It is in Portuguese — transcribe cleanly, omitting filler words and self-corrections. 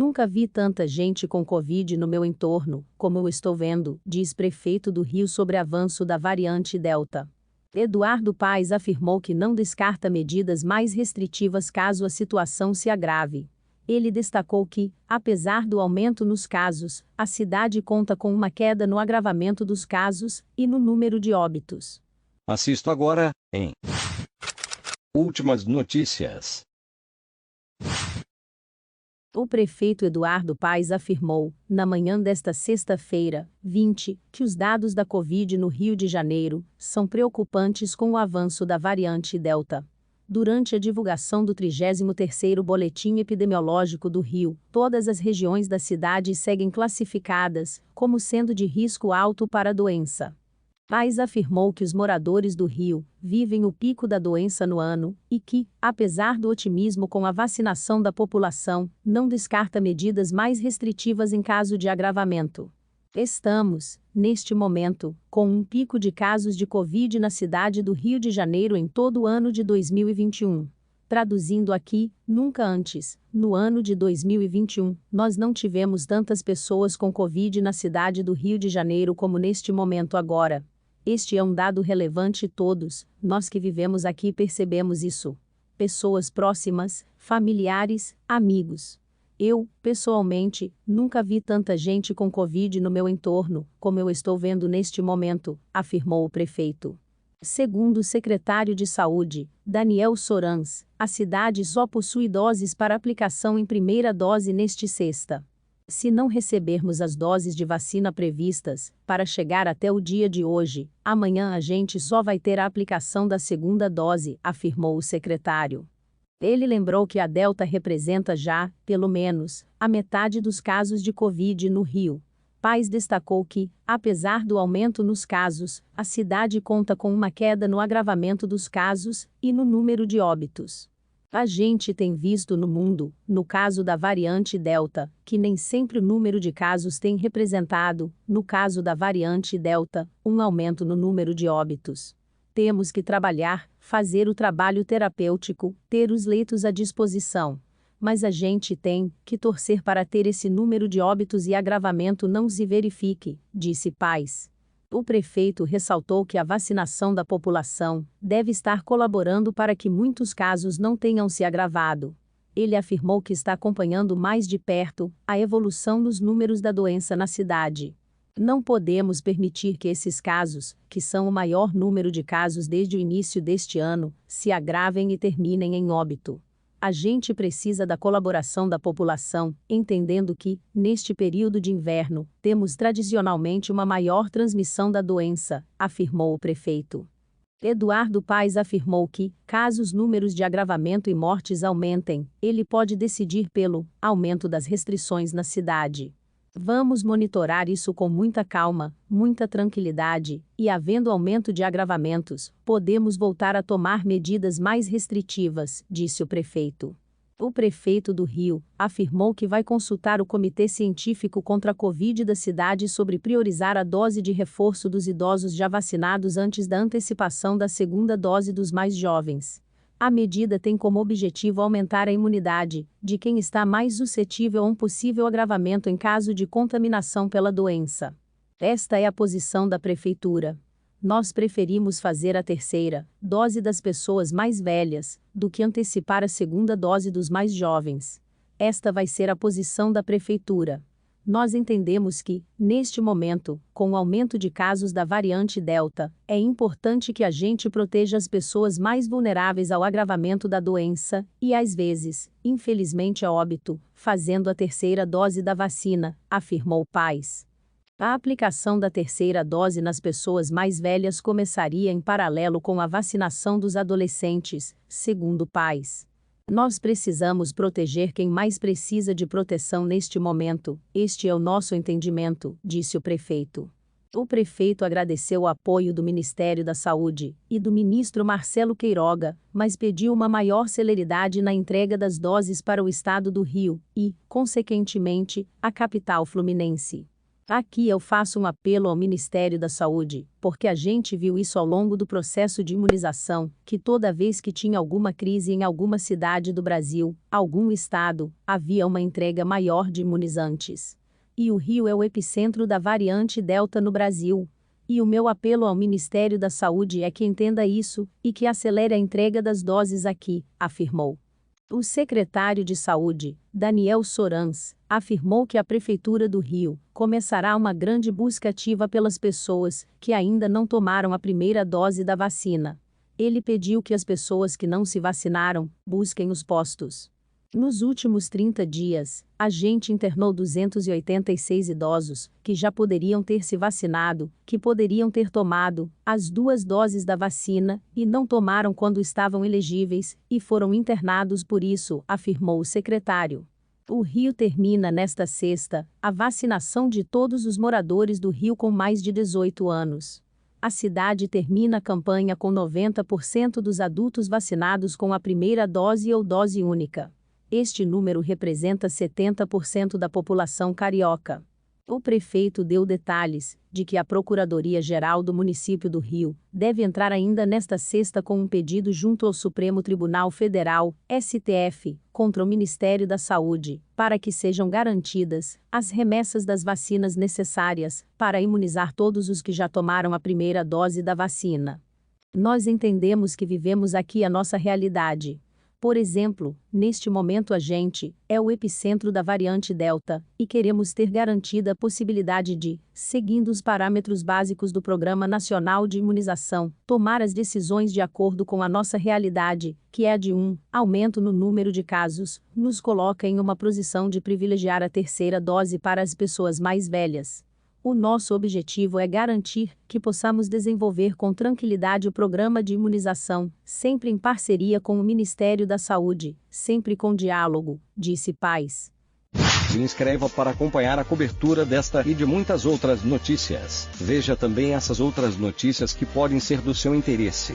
Nunca vi tanta gente com Covid no meu entorno, como eu estou vendo, diz prefeito do Rio sobre avanço da variante Delta. Eduardo Paes afirmou que não descarta medidas mais restritivas caso a situação se agrave. Ele destacou que, apesar do aumento nos casos, a cidade conta com uma queda no agravamento dos casos e no número de óbitos. Assisto agora, em Últimas Notícias. O prefeito Eduardo Paes afirmou, na manhã desta sexta-feira, 20, que os dados da Covid no Rio de Janeiro são preocupantes com o avanço da variante Delta. Durante a divulgação do 33º Boletim Epidemiológico do Rio, todas as regiões da cidade seguem classificadas como sendo de risco alto para a doença. Paes afirmou que os moradores do Rio vivem o pico da doença no ano e que, apesar do otimismo com a vacinação da população, não descarta medidas mais restritivas em caso de agravamento. Estamos, neste momento, com um pico de casos de Covid na cidade do Rio de Janeiro em todo o ano de 2021. Traduzindo aqui, nunca antes, no ano de 2021, nós não tivemos tantas pessoas com Covid na cidade do Rio de Janeiro como neste momento agora. Este é um dado relevante e todos, nós que vivemos aqui percebemos isso. Pessoas próximas, familiares, amigos. Eu, pessoalmente, nunca vi tanta gente com Covid no meu entorno, como eu estou vendo neste momento, afirmou o prefeito. Segundo o secretário de Saúde, Daniel Sorans, a cidade só possui doses para aplicação em primeira dose neste sexta. Se não recebermos as doses de vacina previstas, para chegar até o dia de hoje, amanhã a gente só vai ter a aplicação da segunda dose, afirmou o secretário. Ele lembrou que a Delta representa já, pelo menos, a metade dos casos de Covid no Rio. Paes destacou que, apesar do aumento nos casos, a cidade conta com uma queda no agravamento dos casos e no número de óbitos. A gente tem visto no mundo, no caso da variante Delta, que nem sempre o número de casos tem representado, no caso da variante Delta, um aumento no número de óbitos. Temos que trabalhar, fazer o trabalho terapêutico, ter os leitos à disposição. Mas a gente tem que torcer para ter esse número de óbitos e agravamento não se verifique, disse Paes. O prefeito ressaltou que a vacinação da população deve estar colaborando para que muitos casos não tenham se agravado. Ele afirmou que está acompanhando mais de perto a evolução dos números da doença na cidade. Não podemos permitir que esses casos, que são o maior número de casos desde o início deste ano, se agravem e terminem em óbito. A gente precisa da colaboração da população, entendendo que, neste período de inverno, temos tradicionalmente uma maior transmissão da doença, afirmou o prefeito. Eduardo Paes afirmou que, caso os números de agravamento e mortes aumentem, ele pode decidir pelo aumento das restrições na cidade. Vamos monitorar isso com muita calma, muita tranquilidade, e havendo aumento de agravamentos, podemos voltar a tomar medidas mais restritivas, disse o prefeito. O prefeito do Rio afirmou que vai consultar o Comitê Científico contra a Covid da cidade sobre priorizar a dose de reforço dos idosos já vacinados antes da antecipação da segunda dose dos mais jovens. A medida tem como objetivo aumentar a imunidade de quem está mais suscetível a um possível agravamento em caso de contaminação pela doença. Esta é a posição da prefeitura. Nós preferimos fazer a terceira dose das pessoas mais velhas do que antecipar a segunda dose dos mais jovens. Esta vai ser a posição da prefeitura. Nós entendemos que, neste momento, com o aumento de casos da variante Delta, é importante que a gente proteja as pessoas mais vulneráveis ao agravamento da doença e, às vezes, infelizmente a óbito, fazendo a terceira dose da vacina, afirmou Paes. A aplicação da terceira dose nas pessoas mais velhas começaria em paralelo com a vacinação dos adolescentes, segundo Paes. Nós precisamos proteger quem mais precisa de proteção neste momento, este é o nosso entendimento, disse o prefeito. O prefeito agradeceu o apoio do Ministério da Saúde e do ministro Marcelo Queiroga, mas pediu uma maior celeridade na entrega das doses para o estado do Rio e, consequentemente, a capital fluminense. Aqui eu faço um apelo ao Ministério da Saúde, porque a gente viu isso ao longo do processo de imunização, que toda vez que tinha alguma crise em alguma cidade do Brasil, algum estado, havia uma entrega maior de imunizantes. E o Rio é o epicentro da variante Delta no Brasil. E o meu apelo ao Ministério da Saúde é que entenda isso e que acelere a entrega das doses aqui, afirmou. O secretário de Saúde, Daniel Sorans, afirmou que a Prefeitura do Rio começará uma grande busca ativa pelas pessoas que ainda não tomaram a primeira dose da vacina. Ele pediu que as pessoas que não se vacinaram busquem os postos. Nos últimos 30 dias, a gente internou 286 idosos que já poderiam ter se vacinado, que poderiam ter tomado as 2 doses da vacina e não tomaram quando estavam elegíveis e foram internados por isso, afirmou o secretário. O Rio termina nesta sexta a vacinação de todos os moradores do Rio com mais de 18 anos. A cidade termina a campanha com 90% dos adultos vacinados com a primeira dose ou dose única. Este número representa 70% da população carioca. O prefeito deu detalhes de que a Procuradoria-Geral do Município do Rio deve entrar ainda nesta sexta com um pedido junto ao Supremo Tribunal Federal, STF, contra o Ministério da Saúde, para que sejam garantidas as remessas das vacinas necessárias para imunizar todos os que já tomaram a primeira dose da vacina. Nós entendemos que vivemos aqui a nossa realidade. Por exemplo, neste momento a gente é o epicentro da variante Delta e queremos ter garantida a possibilidade de, seguindo os parâmetros básicos do Programa Nacional de Imunização, tomar as decisões de acordo com a nossa realidade, que é a de aumento no número de casos, nos coloca em uma posição de privilegiar a terceira dose para as pessoas mais velhas. O nosso objetivo é garantir que possamos desenvolver com tranquilidade o programa de imunização, sempre em parceria com o Ministério da Saúde, sempre com diálogo, disse Paes. Se inscreva para acompanhar a cobertura desta e de muitas outras notícias. Veja também essas outras notícias que podem ser do seu interesse.